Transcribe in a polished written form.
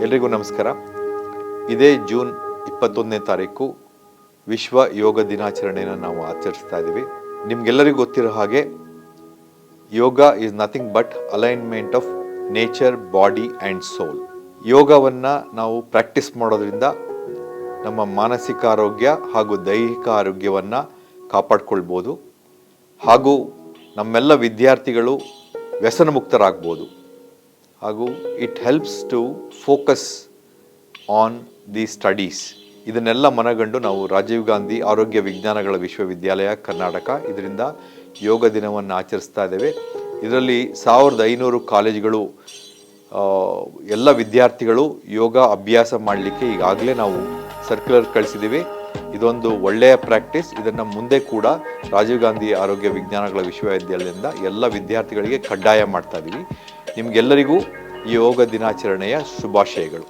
ಎಲ್ರಿಗೂ ನಮಸ್ಕಾರ. ಇದೇ ಜೂನ್ 21ನೇ ತಾರೀಕು ವಿಶ್ವ ಯೋಗ ದಿನಾಚರಣೆಯನ್ನು ನಾವು ಆಚರಿಸ್ತಾ ಇದ್ದೀವಿ. ನಿಮ್ಗೆಲ್ಲರಿಗೂ ಗೊತ್ತಿರೋ ಹಾಗೆ yoga is nothing but alignment of nature, body and soul. ಯೋಗವನ್ನು ನಾವು ಪ್ರಾಕ್ಟೀಸ್ ಮಾಡೋದ್ರಿಂದ ನಮ್ಮ ಮಾನಸಿಕ ಆರೋಗ್ಯ ಹಾಗೂ ದೈಹಿಕ ಆರೋಗ್ಯವನ್ನು ಕಾಪಾಡ್ಕೊಳ್ಬೋದು. ಹಾಗೂ ನಮ್ಮೆಲ್ಲ ವಿದ್ಯಾರ್ಥಿಗಳು ವ್ಯಸನ ಮುಕ್ತರಾಗ್ಬೋದು. ಹಾಗೂ it helps to focus on the studies. ಇದನ್ನೆಲ್ಲ ಮನಗಂಡು ನಾವು ರಾಜೀವ್ ಗಾಂಧಿ ಆರೋಗ್ಯ ವಿಜ್ಞಾನಗಳ ವಿಶ್ವವಿದ್ಯಾಲಯ ಕರ್ನಾಟಕ ಇದರಿಂದ ಯೋಗ ದಿನವನ್ನು ಆಚರಿಸ್ತಾ ಇದ್ದೇವೆ. ಇದರಲ್ಲಿ 1500 ಕಾಲೇಜುಗಳು ಎಲ್ಲ ವಿದ್ಯಾರ್ಥಿಗಳು ಯೋಗ ಅಭ್ಯಾಸ ಮಾಡಲಿಕ್ಕೆ ಈಗಾಗಲೇ ನಾವು ಸರ್ಕ್ಯುಲರ್ ಕಳಿಸಿದ್ದೀವಿ. ಇದೊಂದು ಒಳ್ಳೆಯ ಪ್ರಾಕ್ಟೀಸ್. ಇದನ್ನು ಮುಂದೆ ಕೂಡ ರಾಜೀವ್ ಗಾಂಧಿ ಆರೋಗ್ಯ ವಿಜ್ಞಾನಗಳ ವಿಶ್ವವಿದ್ಯಾಲಯದಿಂದ ಎಲ್ಲ ವಿದ್ಯಾರ್ಥಿಗಳಿಗೆ ಕಡ್ಡಾಯ ಮಾಡ್ತಾ ಇದ್ದೀವಿ. ನಿಮಗೆಲ್ಲರಿಗೂ ಈ ಯೋಗ ದಿನಾಚರಣೆಯ ಶುಭಾಶಯಗಳು.